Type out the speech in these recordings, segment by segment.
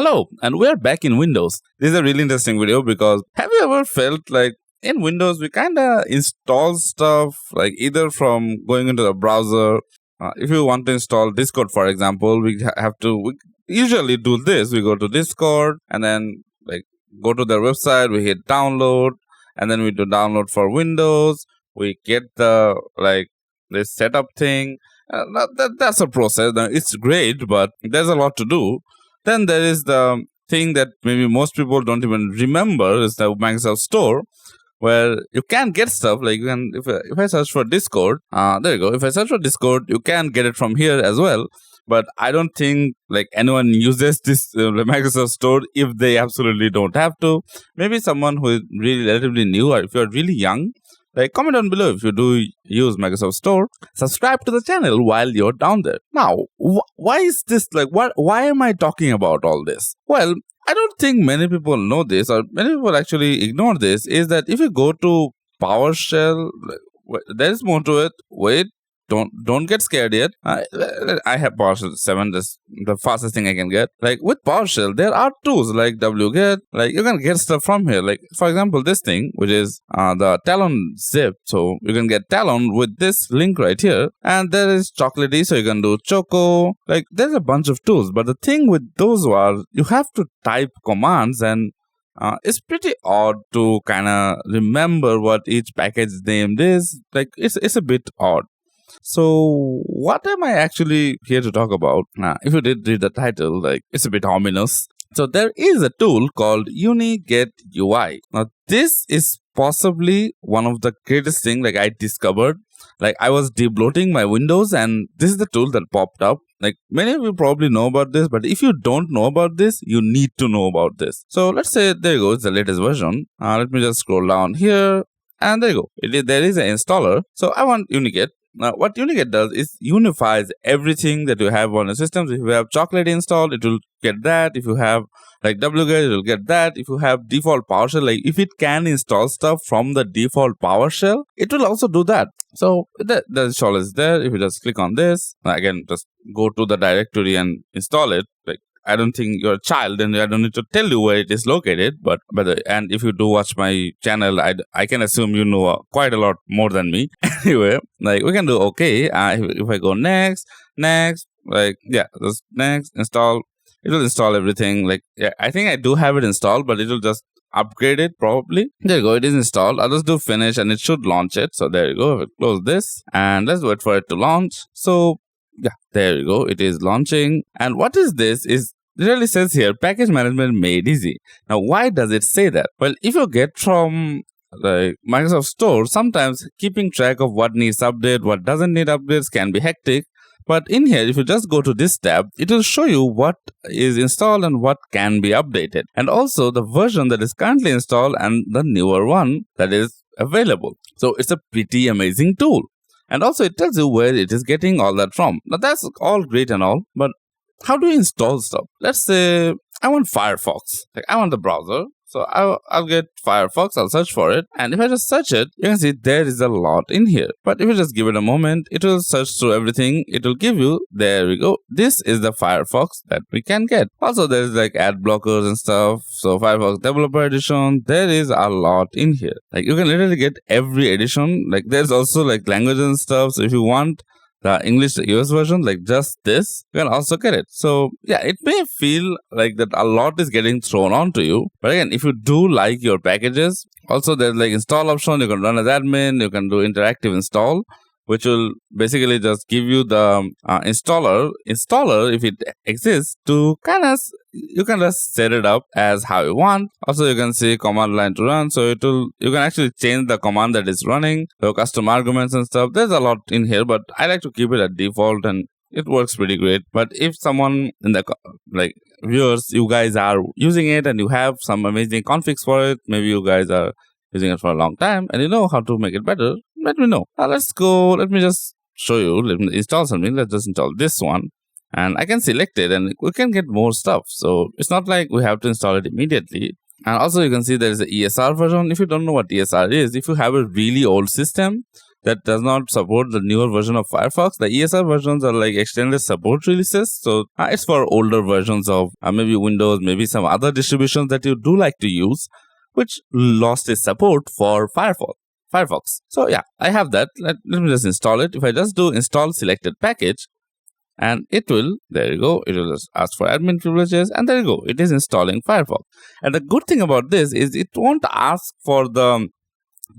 Hello, and we are back in Windows. This is a really interesting video because have you ever felt like in Windows we kind of install stuff like either from going into the browser. If you want to install Discord, for example, we usually do this. We go to Discord and then go to their website. We hit download and then we do download for Windows. We get the this setup thing. That's a process. Now, it's great, but there's a lot to do. Then there is the thing that maybe most people don't even remember is the Microsoft Store, where you can get stuff like if I search for Discord, there you go. If I search for Discord, you can get it from here as well. But I don't think anyone uses this Microsoft Store if they absolutely don't have to. Maybe someone who is really relatively new, or if you're really young. Comment down below if you do use Microsoft Store. Subscribe to the channel while you're down there. Now, why is this why am I talking about all this? Well, I don't think many people know this, or many people actually ignore this, is that if you go to PowerShell, there's more to it. Wait. Don't get scared yet. I have PowerShell 7. That's the fastest thing I can get. With PowerShell, there are tools like wget. You can get stuff from here. For example, this thing, which is the Talon zip. So you can get Talon with this link right here. And there is Chocolatey, so you can do Choco. There's a bunch of tools. But the thing with those are you have to type commands, and it's pretty odd to kind of remember what each package named is. It's a bit odd. So, what am I actually here to talk about? If you did read the title, it's a bit ominous. So, there is a tool called UniGetUI. Now, this is possibly one of the greatest things I discovered. I was debloating my Windows, and this is the tool that popped up. Many of you probably know about this, but if you don't know about this, you need to know about this. So, let's say, there you go, it's the latest version. Let me just scroll down here, and there you go. There is an installer. So, I want UniGet. Now, what UniGet does is unifies everything that you have on your systems. If you have Chocolatey installed, it will get that. If you have wget, it will get that. If you have default PowerShell, if it can install stuff from the default PowerShell, it will also do that. So the install is there. If you just click on this, again, just go to the directory and install it. I don't think you're a child and I don't need to tell you where it is located. And if you do watch my channel, I can assume you know quite a lot more than me. Anyway, we can do okay. If I go next, just next, install. It will install everything. I think I do have it installed, but it will just upgrade it probably. There you go. It is installed. I'll just do finish and it should launch it. So there you go. Close this and let's wait for it to launch. So yeah, there you go. It is launching. And what is this? It really says here, package management made easy. Now, why does it say that? Well, if you get from Microsoft Store, sometimes keeping track of what needs update, what doesn't need updates can be hectic. But in here, if you just go to this tab, it will show you what is installed and what can be updated. And also the version that is currently installed and the newer one that is available. So it's a pretty amazing tool. And also it tells you where it is getting all that from. Now that's all great and all, but how do you install stuff? Let's say I want Firefox. I want the browser. So I'll get Firefox, I'll search for it. And if I just search it, you can see there is a lot in here. But if you just give it a moment, it will search through everything. It will give you, there we go. This is the Firefox that we can get. Also, there is ad blockers and stuff. So Firefox Developer Edition, there is a lot in here. You can literally get every edition. There's also languages and stuff. So if you want the English US version, just this, you can also get it. So yeah, it may feel that a lot is getting thrown onto you. But again, if you do like your packages, also there's install option. You can run as admin. You can do interactive install, which will basically just give you the installer if it exists to you can just set it up as how you want. Also, you can see command line to run. So you can actually change the command that is running. So custom arguments and stuff. There's a lot in here, but I like to keep it at default and it works pretty great. But if someone in the viewers, you guys are using it and you have some amazing configs for it, maybe you guys are using it for a long time and you know how to make it better, let me know. Let's go. Let me just show you. Let me install something. Let's just install this one. And I can select it and we can get more stuff. So it's not like we have to install it immediately. And also you can see there is the ESR version. If you don't know what ESR is, if you have a really old system, that does not support the newer version of Firefox. The ESR versions are like extended support releases. So it's for older versions of maybe Windows, maybe some other distributions that you do like to use, which lost its support for Firefox. So yeah, I have that. Let me just install it. If I just do install selected package, and it will, there you go, it will just ask for admin privileges, and there you go, it is installing Firefox. And the good thing about this is it won't ask for the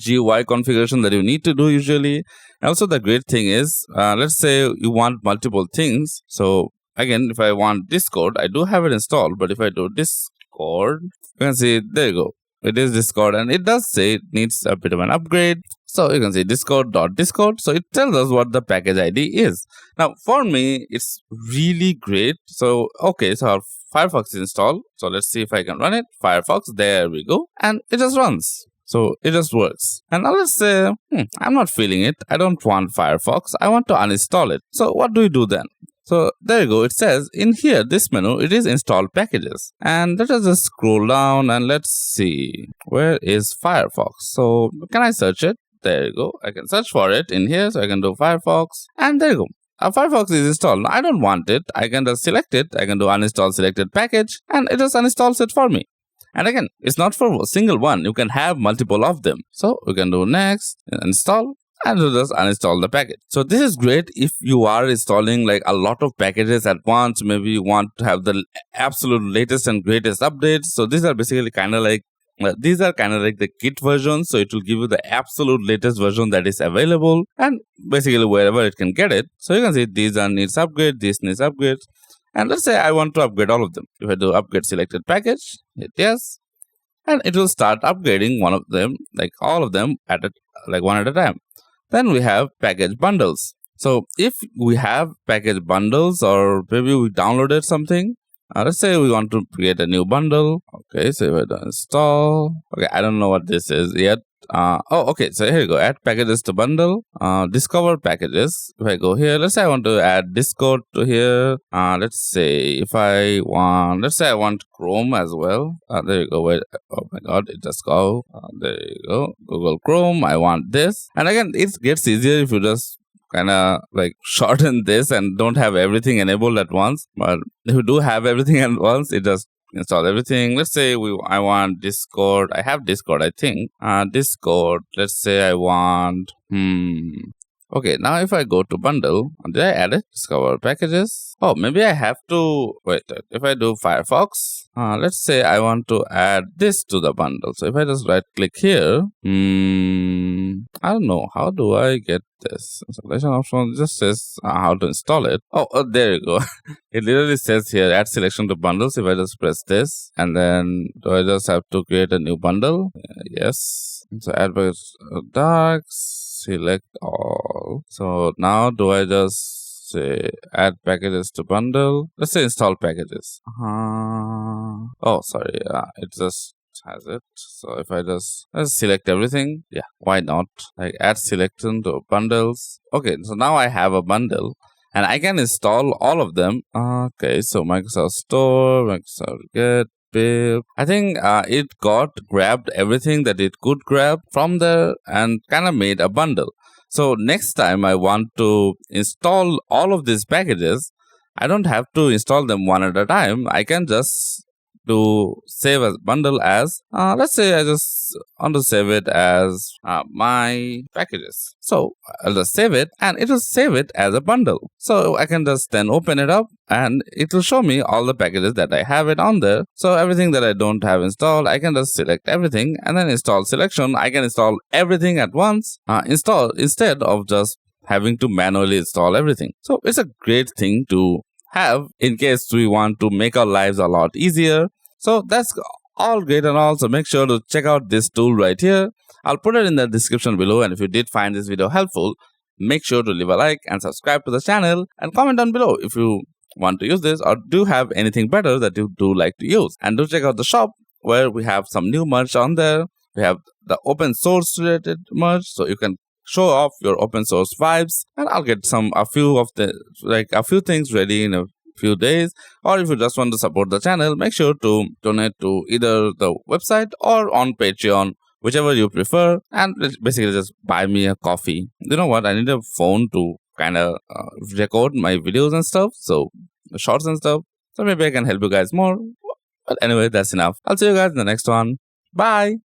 GUI configuration that you need to do usually. And also the great thing is, let's say you want multiple things. So again, if I want Discord, I do have it installed, but if I do Discord, you can see, there you go, it is Discord, and it does say it needs a bit of an upgrade. So you can see discord.discord. So it tells us what the package ID is. Now for me, it's really great. So okay, so our Firefox is installed. So let's see if I can run it. Firefox, there we go. And it just runs. So it just works. And now let's say, I'm not feeling it. I don't want Firefox. I want to uninstall it. So what do we do then? So there you go. It says in here, this menu, it is install packages. And let us just scroll down and let's see. Where is Firefox? So can I search it? There you go. I can search for it in here. So I can do Firefox. And there you go. Firefox is installed. Now I don't want it. I can just select it. I can do uninstall selected package. And it just uninstalls it for me. And again, it's not for a single one. You can have multiple of them. So we can do next, install, and we'll just uninstall the package. So this is great if you are installing like a lot of packages at once. Maybe you want to have the absolute latest and greatest updates. So these are basically kind of like the kit version. So it will give you the absolute latest version that is available, and basically wherever it can get it. So you can see these needs upgrade, this needs upgrade. And let's say I want to upgrade all of them. If I do upgrade selected package, hit yes, and it will start upgrading one of them, like all of them one at a time. Then we have package bundles. So if we have package bundles, or maybe we downloaded something, let's say we want to create a new bundle. Okay, so if I do install, okay, I don't know what this is yet. Okay, so here you go, add packages to bundle, discover packages. If I go here, let's say I want to add Discord to here. Let's say I want Chrome as well. There you go. Wait, oh my god, it just go. There you go, Google Chrome. I want this. And again, it gets easier if you just kind of like shorten this and don't have everything enabled at once. But if you do have everything at once, it just install everything. Let's say I want Discord. I have Discord, I think. Discord. Let's say I want. Okay, now if I go to bundle, did I add it? Discover packages. Oh, maybe I have to wait. If I do Firefox, let's say I want to add this to the bundle. So if I just right click here, I don't know. How do I get this? Installation option just says how to install it. Oh, there you go. It literally says here add selection to bundles. If I just press this, and then do I just have to create a new bundle? Yes. So add darks. Select all. So now do I just say add packages to bundle? Let's say install packages. Oh, sorry. It just has it. So if I just select everything, yeah, why not? Like add selection to bundles. Okay, so now I have a bundle and I can install all of them. Okay, so Microsoft Store, Microsoft Get. I think it grabbed everything that it could grab from there and kind of made a bundle. So next time I want to install all of these packages, I don't have to install them one at a time. I can just do save as bundle as let's say I just want to save it as my packages. So I'll just save it and it will save it as a bundle. So I can just then open it up and it will show me all the packages that I have it on there. So everything that I don't have installed, I can just select everything and then install selection. I can install everything at once, instead of just having to manually install everything. So it's a great thing to have in case we want to make our lives a lot easier. So that's all great and all. So make sure to check out this tool right here. I'll put it in the description below. And if you did find this video helpful, make sure to leave a like and subscribe to the channel and comment down below if you want to use this or do have anything better that you do like to use. And do check out the shop where we have some new merch on there. We have the open source related merch, so you can show off your open source vibes, and I'll get a few things ready in a few days. Or if you just want to support the channel, make sure to donate to either the website or on Patreon whichever you prefer, and basically just buy me a coffee. You know what? I need a phone to kind of record my videos and stuff, so shorts and stuff. So maybe I can help you guys more. But anyway, that's enough. I'll see you guys in the next one. Bye.